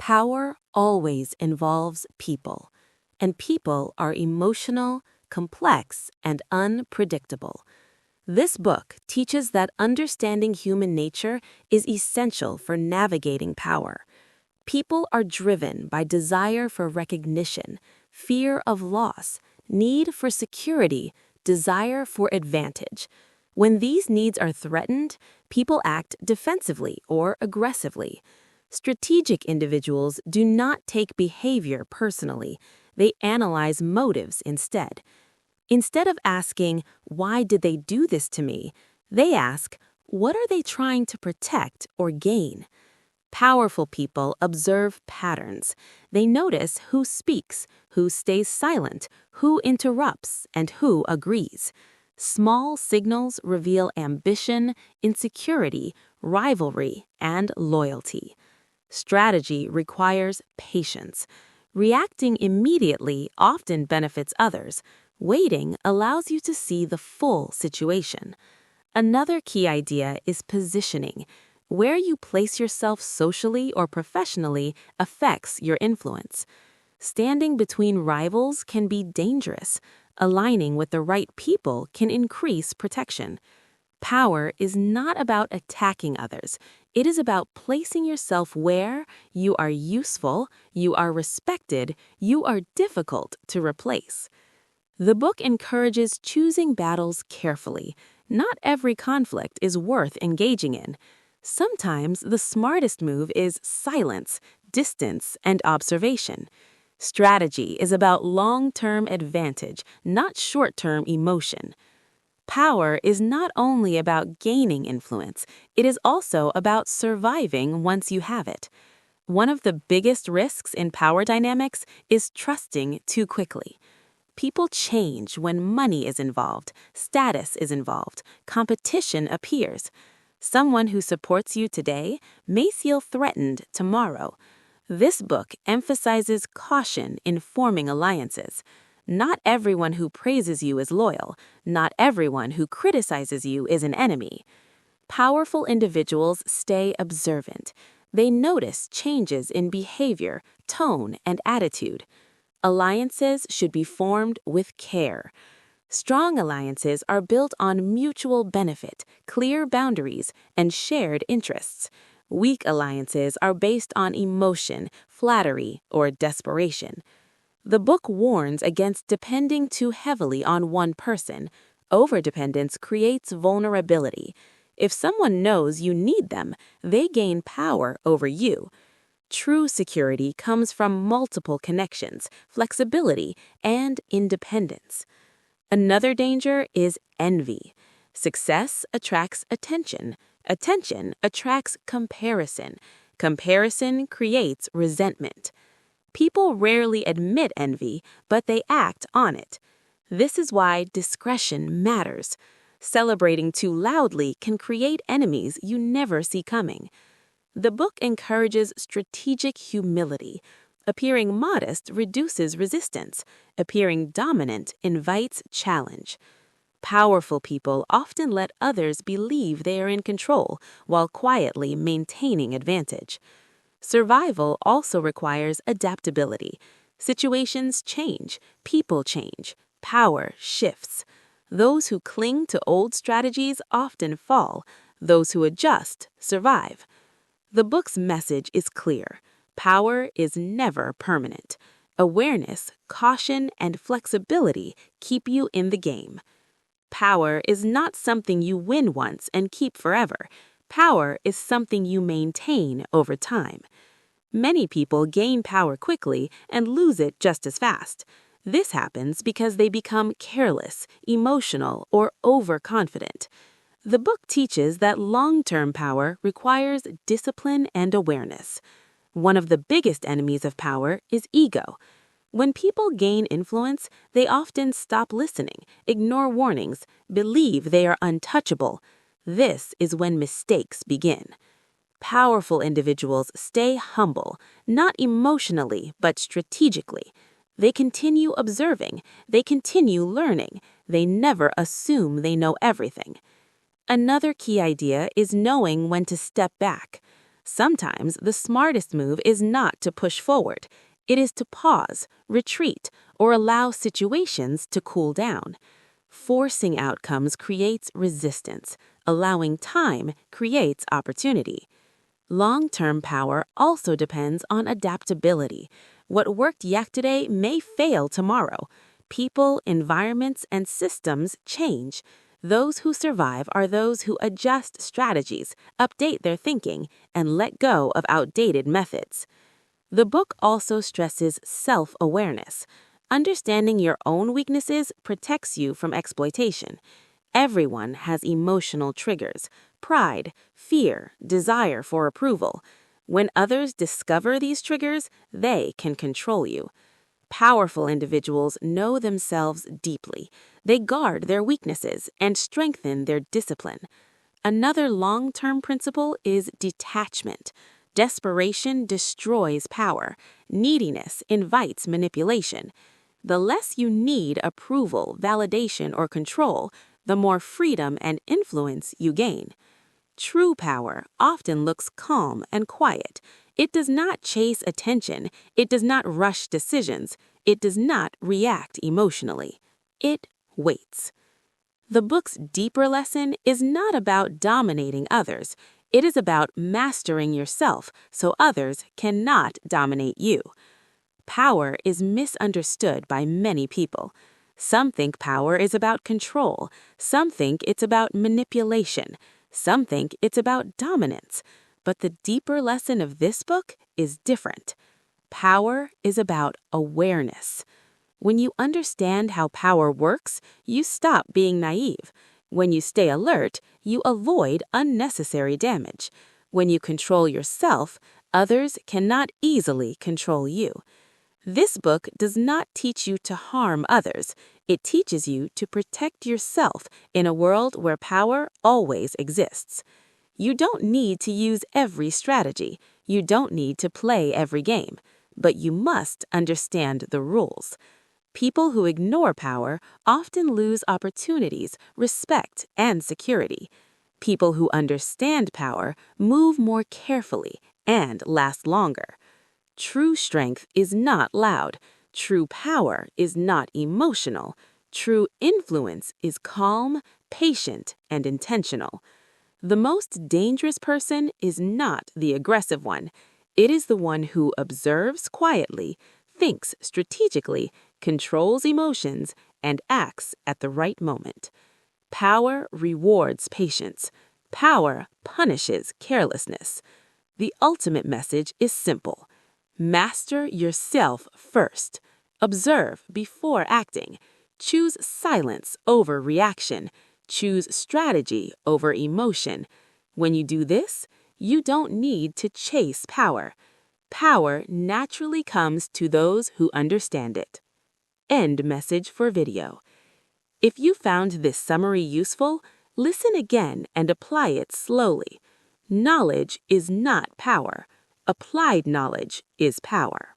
Power always involves people, and people are emotional, complex, and unpredictable. This book teaches that understanding human nature is essential for navigating power. People are driven by desire for recognition, fear of loss, need for security, desire for advantage. When these needs are threatened, people act defensively or aggressively. Strategic individuals do not take behavior personally. They analyze motives instead. Instead of asking, "Why did they do this to me?" they ask, "What are they trying to protect or gain?" Powerful people observe patterns. They notice who speaks, who stays silent, who interrupts, and who agrees. Small signals reveal ambition, insecurity, rivalry, and loyalty. Strategy requires patience. Reacting immediately often benefits others. Waiting allows you to see the full situation. Another key idea is positioning. Where you place yourself socially or professionally affects your influence. Standing between rivals can be dangerous. Aligning with the right people can increase protection. Power is not about attacking others. It is about placing yourself where you are useful, you are respected, you are difficult to replace. The book encourages choosing battles carefully. Not every conflict is worth engaging in. Sometimes the smartest move is silence, distance, and observation. Strategy is about long-term advantage, not short-term emotion. Power is not only about gaining influence, it is also about surviving once you have it. One of the biggest risks in power dynamics is trusting too quickly. People change when money is involved, status is involved, competition appears. Someone who supports you today may feel threatened tomorrow. This book emphasizes caution in forming alliances. Not everyone who praises you is loyal. Not everyone who criticizes you is an enemy. Powerful individuals stay observant. They notice changes in behavior, tone, and attitude. Alliances should be formed with care. Strong alliances are built on mutual benefit, clear boundaries, and shared interests. Weak alliances are based on emotion, flattery, or desperation. The book warns against depending too heavily on one person. Overdependence creates vulnerability. If someone knows you need them, they gain power over you. True security comes from multiple connections, flexibility, and independence. Another danger is envy. Success attracts attention. Attention attracts comparison. Comparison creates resentment. People rarely admit envy, but they act on it. This is why discretion matters. Celebrating too loudly can create enemies you never see coming. The book encourages strategic humility. Appearing modest reduces resistance. Appearing dominant invites challenge. Powerful people often let others believe they are in control while quietly maintaining advantage. Survival also requires adaptability. Situations change, people change, power shifts. Those who cling to old strategies often fall. Those who adjust survive. The book's message is clear. Power is never permanent. Awareness, caution, and flexibility keep you in the game. Power is not something you win once and keep forever. Power is something you maintain over time. Many people gain power quickly and lose it just as fast. This happens because they become careless, emotional, or overconfident. The book teaches that long-term power requires discipline and awareness. One of the biggest enemies of power is ego. When people gain influence, they often stop listening, ignore warnings, believe they are untouchable. This is when mistakes begin. Powerful individuals stay humble, not emotionally, but strategically. They continue observing, they continue learning, they never assume they know everything. Another key idea is knowing when to step back. Sometimes the smartest move is not to push forward. It is to pause, retreat, or allow situations to cool down. Forcing outcomes creates resistance. Allowing time creates opportunity. Long-term power also depends on adaptability. What worked yesterday may fail tomorrow. People, environments, and systems change. Those who survive are those who adjust strategies, update their thinking, and let go of outdated methods. The book also stresses self-awareness. Understanding your own weaknesses protects you from exploitation. Everyone has emotional triggers: pride, fear, desire for approval. When others discover these triggers, they can control you. Powerful individuals know themselves deeply. They guard their weaknesses and strengthen their discipline. Another long-term principle is detachment. Desperation destroys power. Neediness invites manipulation. The less you need approval, validation, or control, the more freedom and influence you gain. True power often looks calm and quiet. It does not chase attention. It does not rush decisions. It does not react emotionally. It waits. The book's deeper lesson is not about dominating others. It is about mastering yourself so others cannot dominate you. Power is misunderstood by many people. Some think power is about control. Some think it's about manipulation. Some think it's about dominance. But the deeper lesson of this book is different. Power is about awareness. When you understand how power works, you stop being naive. When you stay alert, you avoid unnecessary damage. When you control yourself, others cannot easily control you. This book does not teach you to harm others. It teaches you to protect yourself in a world where power always exists. You don't need to use every strategy. You don't need to play every game. But you must understand the rules. People who ignore power often lose opportunities, respect, and security. People who understand power move more carefully and last longer. True strength is not loud. True power is not emotional. True influence is calm, patient, and intentional. The most dangerous person is not the aggressive one. It is the one who observes quietly, thinks strategically, controls emotions, and acts at the right moment. Power rewards patience. Power punishes carelessness. The ultimate message is simple. Master yourself first. Observe before acting. Choose silence over reaction. Choose strategy over emotion. When you do this, you don't need to chase power. Power naturally comes to those who understand it. End message for video. If you found this summary useful, listen again and apply it slowly. Knowledge is not power. Applied knowledge is power.